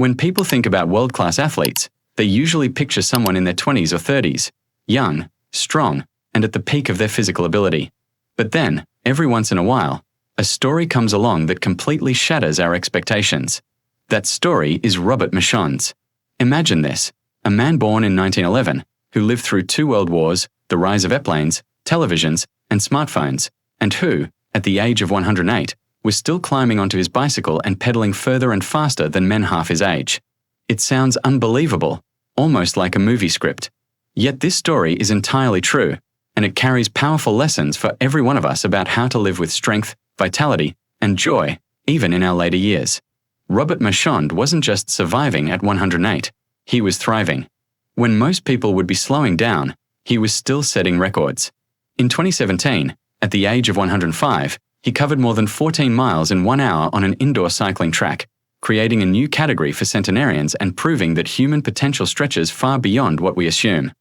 When people think about world-class athletes, they usually picture someone in their 20s or 30s, young, strong, and at the peak of their physical ability. But then, every once in a while, a story comes along that completely shatters our expectations. That story is Robert Marchand's. Imagine this: a man born in 1911, who lived through 2 world wars, the rise of airplanes, televisions, and smartphones, and who, at the age of 108, was still climbing onto his bicycle and pedaling further and faster than men half his age. It sounds unbelievable, almost like a movie script. Yet this story is entirely true, and it carries powerful lessons for every one of us about how to live with strength, vitality, and joy, even in our later years. Robert Marchand wasn't just surviving at 108, he was thriving. When most people would be slowing down, he was still setting records. In 2017, at the age of 105, he covered more than 14 miles in 1 hour on an indoor cycling track, creating a new category for centenarians and proving that human potential stretches far beyond what we assume.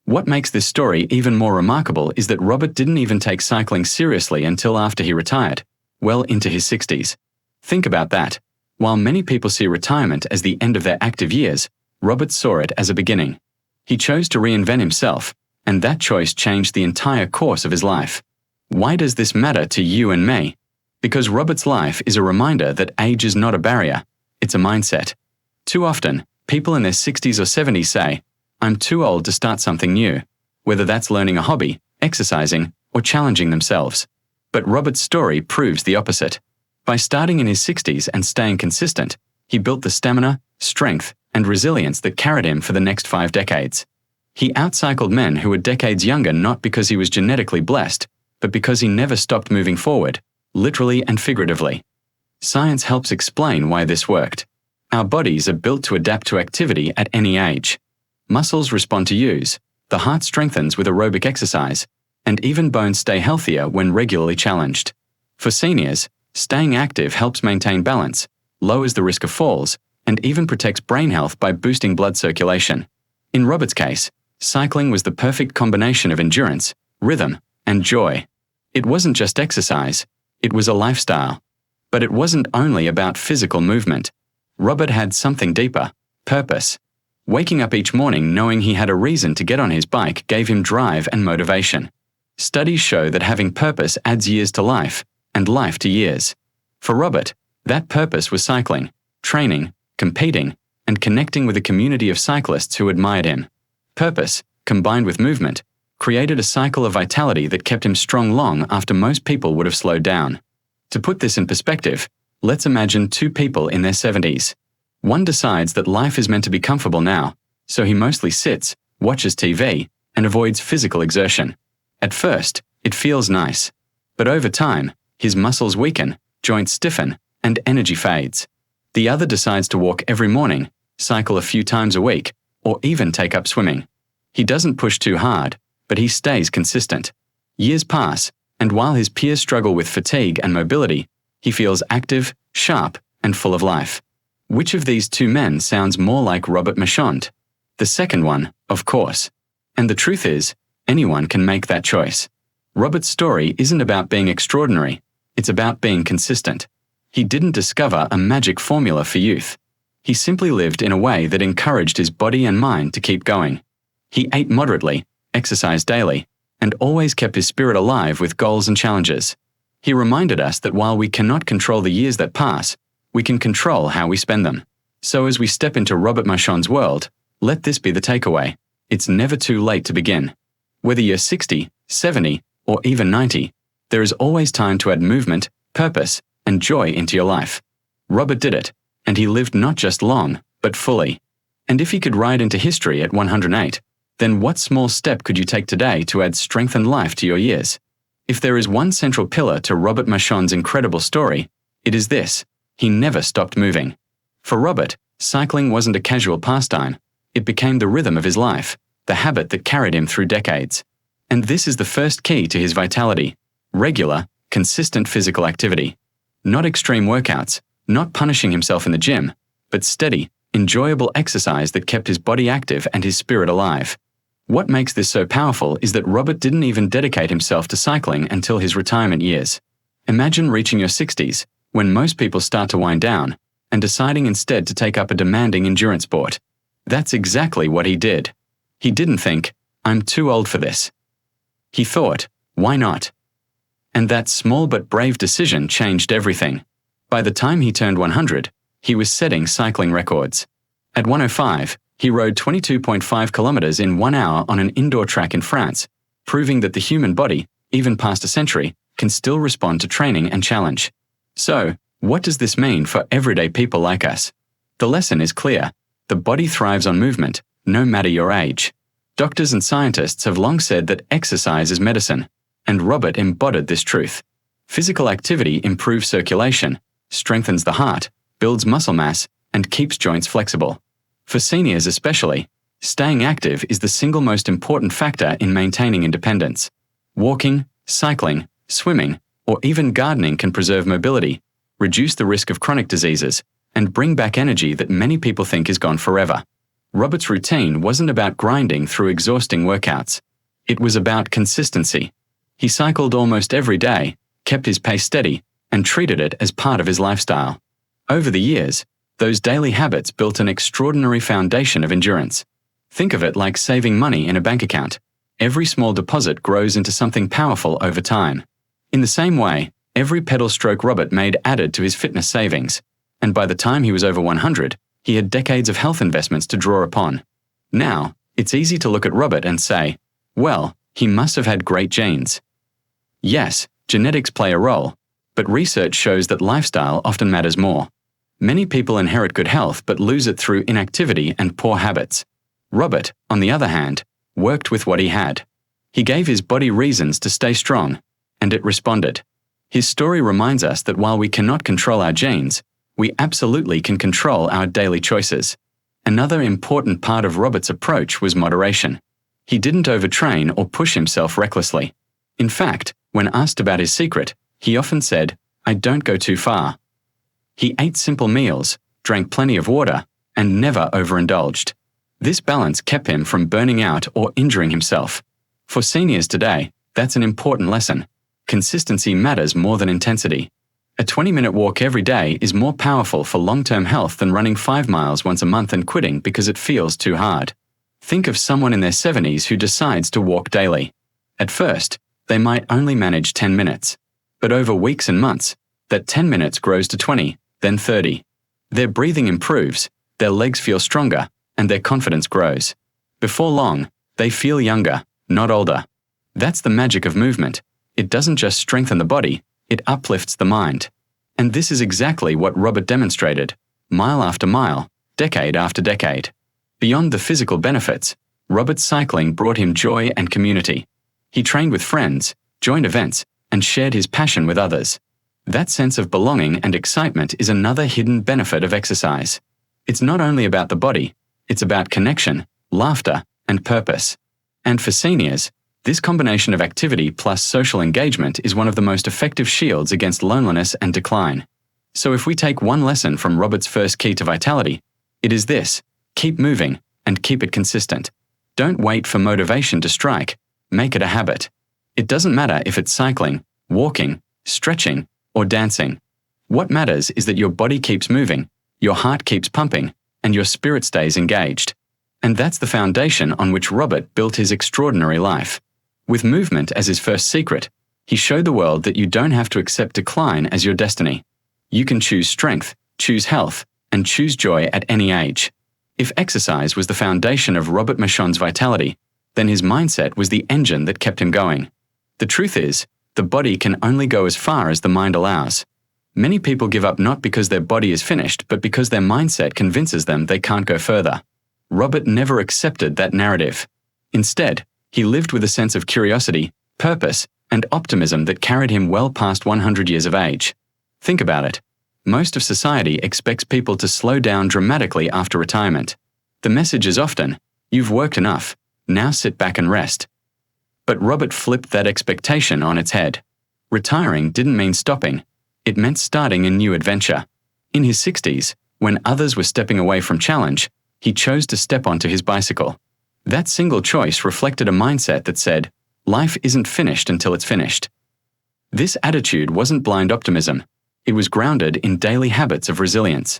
What makes this story even more remarkable is that Robert didn't even take cycling seriously until after he retired, well into his 60s. Think about that. While many people see retirement as the end of their active years, Robert saw it as a beginning. He chose to reinvent himself, and that choice changed the entire course of his life. Why does this matter to you and me? Because Robert's life is a reminder that age is not a barrier, it's a mindset. Too often, people in their 60s or 70s say, "I'm too old to start something new," whether that's learning a hobby, exercising, or challenging themselves. But Robert's story proves the opposite. By starting in his 60s and staying consistent, he built the stamina, strength, and resilience that carried him for the next 5 decades. He outcycled men who were decades younger not because he was genetically blessed, but because he never stopped moving forward, literally and figuratively. Science helps explain why this worked. Our bodies are built to adapt to activity at any age. Muscles respond to use, the heart strengthens with aerobic exercise, and even bones stay healthier when regularly challenged. For seniors, staying active helps maintain balance, lowers the risk of falls, and even protects brain health by boosting blood circulation. In Robert's case, cycling was the perfect combination of endurance, rhythm, and joy. It wasn't just exercise, it was a lifestyle. But it wasn't only about physical movement. Robert had something deeper: purpose. Waking up each morning knowing he had a reason to get on his bike gave him drive and motivation. Studies show that having purpose adds years to life, and life to years. For Robert, that purpose was cycling, training, competing, and connecting with a community of cyclists who admired him. Purpose, combined with movement, created a cycle of vitality that kept him strong long after most people would have slowed down. To put this in perspective, let's imagine 2 people in their 70s. One decides that life is meant to be comfortable now, so he mostly sits, watches TV, and avoids physical exertion. At first, it feels nice. But over time, his muscles weaken, joints stiffen, and energy fades. The other decides to walk every morning, cycle a few times a week, or even take up swimming. He doesn't push too hard, but he stays consistent. Years pass, and while his peers struggle with fatigue and mobility, he feels active, sharp, and full of life. Which of these 2 men sounds more like Robert Marchand? The second one, of course. And the truth is, anyone can make that choice. Robert's story isn't about being extraordinary, it's about being consistent. He didn't discover a magic formula for youth. He simply lived in a way that encouraged his body and mind to keep going. He ate moderately, exercised daily, and always kept his spirit alive with goals and challenges. He reminded us that while we cannot control the years that pass, we can control how we spend them. So as we step into Robert Marchand's world, let this be the takeaway: it's never too late to begin. Whether you're 60, 70, or even 90, there is always time to add movement, purpose, and joy into your life. Robert did it, and he lived not just long, but fully. And if he could ride into history at 108, then what small step could you take today to add strength and life to your years? If there is one central pillar to Robert Marchand's incredible story, it is this: he never stopped moving. For Robert, cycling wasn't a casual pastime, it became the rhythm of his life, the habit that carried him through decades. And this is the first key to his vitality: regular, consistent physical activity. Not extreme workouts, not punishing himself in the gym, but steady, enjoyable exercise that kept his body active and his spirit alive. What makes this so powerful is that Robert didn't even dedicate himself to cycling until his retirement years. Imagine reaching your 60s, when most people start to wind down, and deciding instead to take up a demanding endurance sport. That's exactly what he did. He didn't think, "I'm too old for this." He thought, "Why not?" And that small but brave decision changed everything. By the time he turned 100, he was setting cycling records. At 105, he rode 22.5 kilometers in 1 hour on an indoor track in France, proving that the human body, even past a century, can still respond to training and challenge. So, what does this mean for everyday people like us? The lesson is clear. The body thrives on movement, no matter your age. Doctors and scientists have long said that exercise is medicine, and Robert embodied this truth. Physical activity improves circulation, strengthens the heart, builds muscle mass, and keeps joints flexible. For seniors especially, staying active is the single most important factor in maintaining independence. Walking, cycling, swimming, or even gardening can preserve mobility, reduce the risk of chronic diseases, and bring back energy that many people think is gone forever. Robert's routine wasn't about grinding through exhausting workouts. It was about consistency. He cycled almost every day, kept his pace steady, and treated it as part of his lifestyle. Over the years, those daily habits built an extraordinary foundation of endurance. Think of it like saving money in a bank account. Every small deposit grows into something powerful over time. In the same way, every pedal stroke Robert made added to his fitness savings, and by the time he was over 100, he had decades of health investments to draw upon. Now, it's easy to look at Robert and say, well, he must have had great genes. Yes, genetics play a role, but research shows that lifestyle often matters more. Many people inherit good health but lose it through inactivity and poor habits. Robert, on the other hand, worked with what he had. He gave his body reasons to stay strong, and it responded. His story reminds us that while we cannot control our genes, we absolutely can control our daily choices. Another important part of Robert's approach was moderation. He didn't overtrain or push himself recklessly. In fact, when asked about his secret, he often said, "I don't go too far." He ate simple meals, drank plenty of water, and never overindulged. This balance kept him from burning out or injuring himself. For seniors today, that's an important lesson. Consistency matters more than intensity. A 20-minute walk every day is more powerful for long-term health than running 5 miles once a month and quitting because it feels too hard. Think of someone in their 70s who decides to walk daily. At first, they might only manage 10 minutes. But over weeks and months, that 10 minutes grows to 20, then 30. Their breathing improves, their legs feel stronger, and their confidence grows. Before long, they feel younger, not older. That's the magic of movement. It doesn't just strengthen the body, it uplifts the mind. And this is exactly what Robert demonstrated, mile after mile, decade after decade. Beyond the physical benefits, Robert's cycling brought him joy and community. He trained with friends, joined events, and shared his passion with others. That sense of belonging and excitement is another hidden benefit of exercise. It's not only about the body, it's about connection, laughter, and purpose. And for seniors, this combination of activity plus social engagement is one of the most effective shields against loneliness and decline. So if we take one lesson from Robert's first key to vitality, it is this: keep moving and keep it consistent. Don't wait for motivation to strike, make it a habit. It doesn't matter if it's cycling, walking, stretching, or dancing. What matters is that your body keeps moving, your heart keeps pumping, and your spirit stays engaged. And that's the foundation on which Robert built his extraordinary life. With movement as his first secret, he showed the world that you don't have to accept decline as your destiny. You can choose strength, choose health, and choose joy at any age. If exercise was the foundation of Robert Marchand's vitality, then his mindset was the engine that kept him going. The truth is, the body can only go as far as the mind allows. Many people give up not because their body is finished, but because their mindset convinces them they can't go further. Robert never accepted that narrative. Instead, he lived with a sense of curiosity, purpose, and optimism that carried him well past 100 years of age. Think about it. Most of society expects people to slow down dramatically after retirement. The message is often, "You've worked enough, now sit back and rest." But Robert flipped that expectation on its head. Retiring didn't mean stopping. It meant starting a new adventure. In his 60s, when others were stepping away from challenge, he chose to step onto his bicycle. That single choice reflected a mindset that said, life isn't finished until it's finished. This attitude wasn't blind optimism. It was grounded in daily habits of resilience.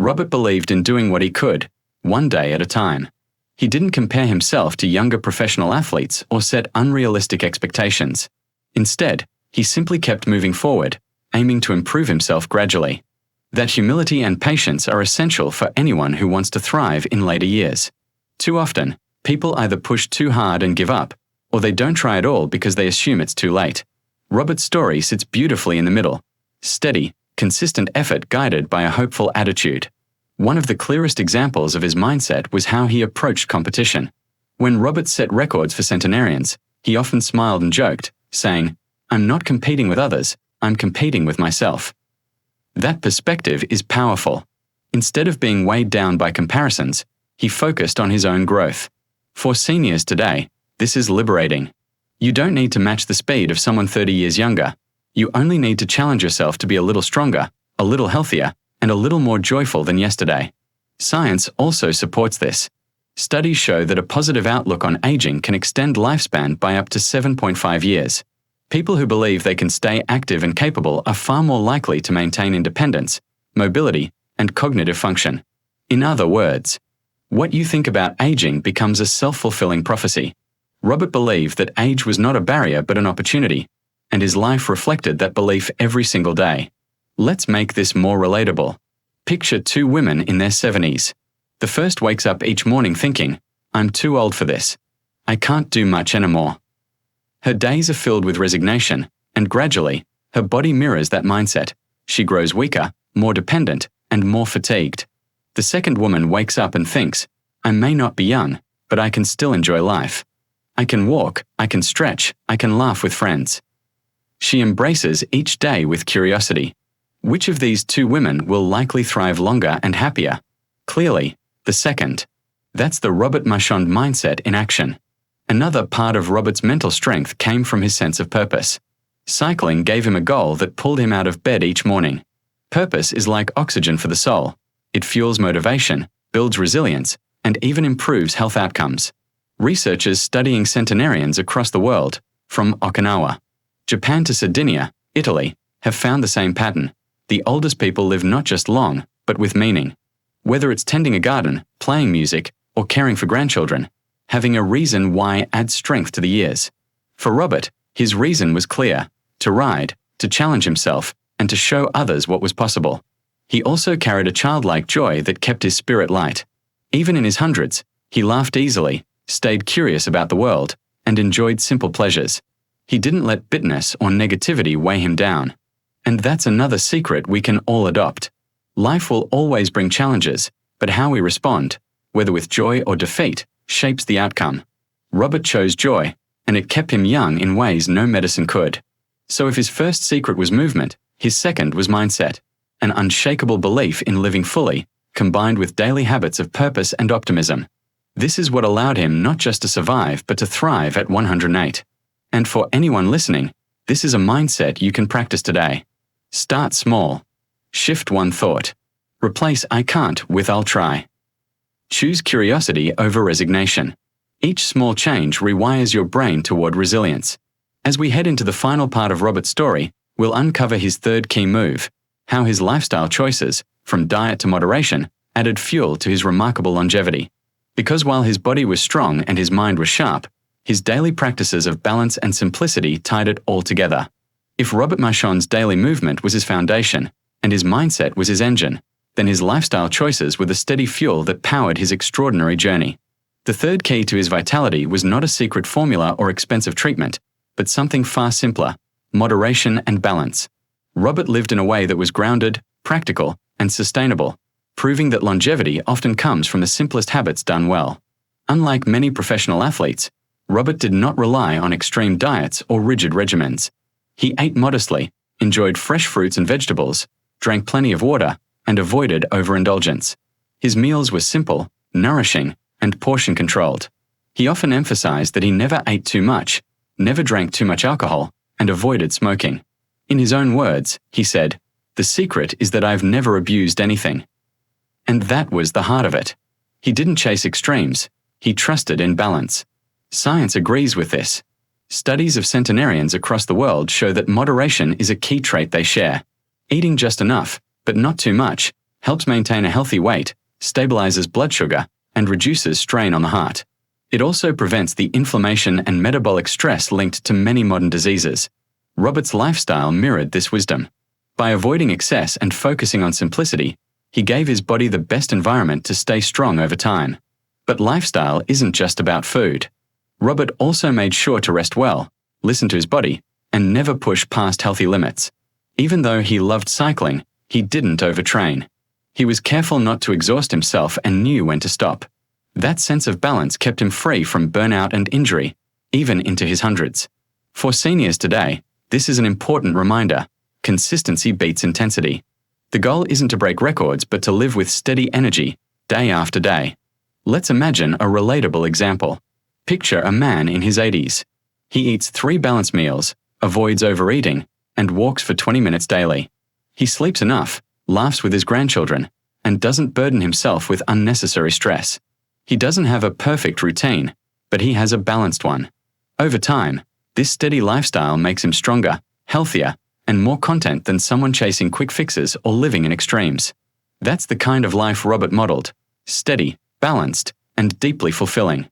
Robert believed in doing what he could, one day at a time. He didn't compare himself to younger professional athletes or set unrealistic expectations. Instead, he simply kept moving forward, aiming to improve himself gradually. That humility and patience are essential for anyone who wants to thrive in later years. Too often, people either push too hard and give up, or they don't try at all because they assume it's too late. Robert's story sits beautifully in the middle. Steady, consistent effort guided by a hopeful attitude. One of the clearest examples of his mindset was how he approached competition. When Robert set records for centenarians, he often smiled and joked, saying, "I'm not competing with others, I'm competing with myself." That perspective is powerful. Instead of being weighed down by comparisons, he focused on his own growth. For seniors today, this is liberating. You don't need to match the speed of someone 30 years younger. You only need to challenge yourself to be a little stronger, a little healthier, and a little more joyful than yesterday. Science also supports this. Studies show that a positive outlook on aging can extend lifespan by up to 7.5 years. People who believe they can stay active and capable are far more likely to maintain independence, mobility, and cognitive function. In other words, what you think about aging becomes a self-fulfilling prophecy. Robert believed that age was not a barrier but an opportunity, and his life reflected that belief every single day. Let's make this more relatable. Picture two women in their 70s. The first wakes up each morning thinking, "I'm too old for this. I can't do much anymore." Her days are filled with resignation, and gradually, her body mirrors that mindset. She grows weaker, more dependent, and more fatigued. The second woman wakes up and thinks, "I may not be young, but I can still enjoy life. I can walk, I can stretch, I can laugh with friends." She embraces each day with curiosity. Which of these two women will likely thrive longer and happier? Clearly, the second. That's the Robert Marchand mindset in action. Another part of Robert's mental strength came from his sense of purpose. Cycling gave him a goal that pulled him out of bed each morning. Purpose is like oxygen for the soul. It fuels motivation, builds resilience, and even improves health outcomes. Researchers studying centenarians across the world, from Okinawa, Japan to Sardinia, Italy, have found the same pattern. The oldest people live not just long, but with meaning. Whether it's tending a garden, playing music, or caring for grandchildren, having a reason why adds strength to the years. For Robert, his reason was clear: to ride, to challenge himself, and to show others what was possible. He also carried a childlike joy that kept his spirit light. Even in his hundreds, he laughed easily, stayed curious about the world, and enjoyed simple pleasures. He didn't let bitterness or negativity weigh him down. And that's another secret we can all adopt. Life will always bring challenges, but how we respond, whether with joy or defeat, shapes the outcome. Robert chose joy, and it kept him young in ways no medicine could. So if his first secret was movement, his second was mindset, an unshakable belief in living fully, combined with daily habits of purpose and optimism. This is what allowed him not just to survive, but to thrive at 108. And for anyone listening, this is a mindset you can practice today. Start small. Shift one thought. Replace "I can't" with "I'll try." Choose curiosity over resignation. Each small change rewires your brain toward resilience. As we head into the final part of Robert's story, we'll uncover his third key move, how his lifestyle choices, from diet to moderation, added fuel to his remarkable longevity. Because while his body was strong and his mind was sharp, his daily practices of balance and simplicity tied it all together. If Robert Marchand's daily movement was his foundation, and his mindset was his engine, then his lifestyle choices were the steady fuel that powered his extraordinary journey. The third key to his vitality was not a secret formula or expensive treatment, but something far simpler: moderation and balance. Robert lived in a way that was grounded, practical, and sustainable, proving that longevity often comes from the simplest habits done well. Unlike many professional athletes, Robert did not rely on extreme diets or rigid regimens. He ate modestly, enjoyed fresh fruits and vegetables, drank plenty of water, and avoided overindulgence. His meals were simple, nourishing, and portion-controlled. He often emphasized that he never ate too much, never drank too much alcohol, and avoided smoking. In his own words, he said, "The secret is that I've never abused anything." And that was the heart of it. He didn't chase extremes. He trusted in balance. Science agrees with this. Studies of centenarians across the world show that moderation is a key trait they share. Eating just enough, but not too much, helps maintain a healthy weight, stabilizes blood sugar, and reduces strain on the heart. It also prevents the inflammation and metabolic stress linked to many modern diseases. Robert's lifestyle mirrored this wisdom. By avoiding excess and focusing on simplicity, he gave his body the best environment to stay strong over time. But lifestyle isn't just about food. Robert also made sure to rest well, listen to his body, and never push past healthy limits. Even though he loved cycling, he didn't overtrain. He was careful not to exhaust himself and knew when to stop. That sense of balance kept him free from burnout and injury, even into his hundreds. For seniors today, this is an important reminder. Consistency beats intensity. The goal isn't to break records, but to live with steady energy, day after day. Let's imagine a relatable example. Picture a man in his 80s. He eats 3 balanced meals, avoids overeating, and walks for 20 minutes daily. He sleeps enough, laughs with his grandchildren, and doesn't burden himself with unnecessary stress. He doesn't have a perfect routine, but he has a balanced one. Over time, this steady lifestyle makes him stronger, healthier, and more content than someone chasing quick fixes or living in extremes. That's the kind of life Robert modeled: steady, balanced, and deeply fulfilling.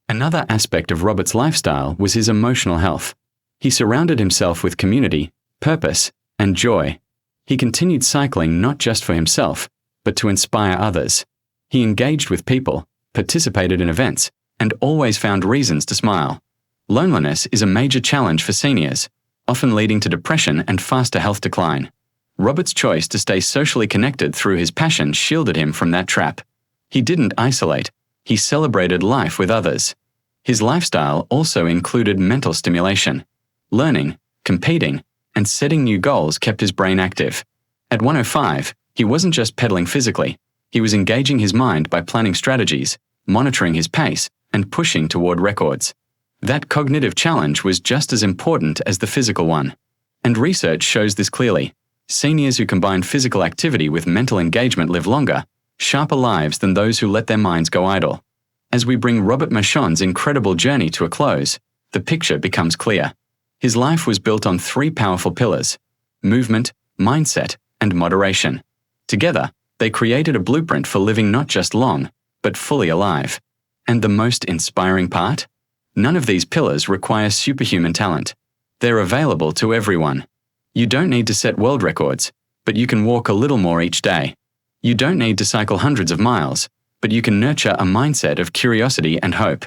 Another aspect of Robert's lifestyle was his emotional health. He surrounded himself with community, purpose, and joy. He continued cycling not just for himself, but to inspire others. He engaged with people, participated in events, and always found reasons to smile. Loneliness is a major challenge for seniors, often leading to depression and faster health decline. Robert's choice to stay socially connected through his passion shielded him from that trap. He didn't isolate, he celebrated life with others. His lifestyle also included mental stimulation. Learning, competing, and setting new goals kept his brain active. At 105, he wasn't just pedaling physically, he was engaging his mind by planning strategies, monitoring his pace, and pushing toward records. That cognitive challenge was just as important as the physical one. And research shows this clearly. Seniors who combine physical activity with mental engagement live longer, sharper lives than those who let their minds go idle. As we bring Robert Marchand's incredible journey to a close, the picture becomes clear. His life was built on 3 powerful pillars: movement, mindset, and moderation. Together, they created a blueprint for living not just long, but fully alive. And the most inspiring part? None of these pillars require superhuman talent. They're available to everyone. You don't need to set world records, but you can walk a little more each day. You don't need to cycle hundreds of miles, but you can nurture a mindset of curiosity and hope.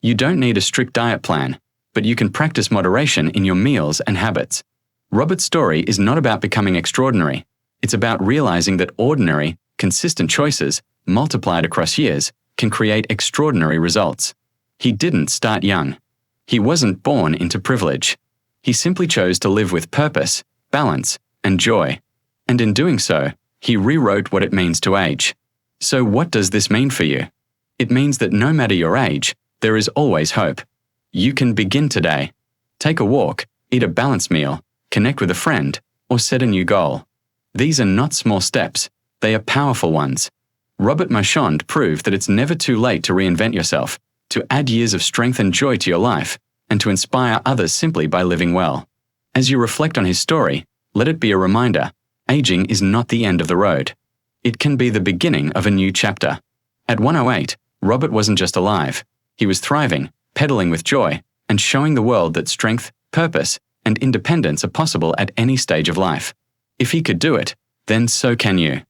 You don't need a strict diet plan, but you can practice moderation in your meals and habits. Robert's story is not about becoming extraordinary. It's about realizing that ordinary, consistent choices, multiplied across years, can create extraordinary results. He didn't start young. He wasn't born into privilege. He simply chose to live with purpose, balance, and joy. And in doing so, he rewrote what it means to age. So what does this mean for you? It means that no matter your age, there is always hope. You can begin today. Take a walk, eat a balanced meal, connect with a friend, or set a new goal. These are not small steps, they are powerful ones. Robert Marchand proved that it's never too late to reinvent yourself, to add years of strength and joy to your life, and to inspire others simply by living well. As you reflect on his story, let it be a reminder: aging is not the end of the road. It can be the beginning of a new chapter. At 108, Robert wasn't just alive. He was thriving, pedaling with joy, and showing the world that strength, purpose, and independence are possible at any stage of life. If he could do it, then so can you.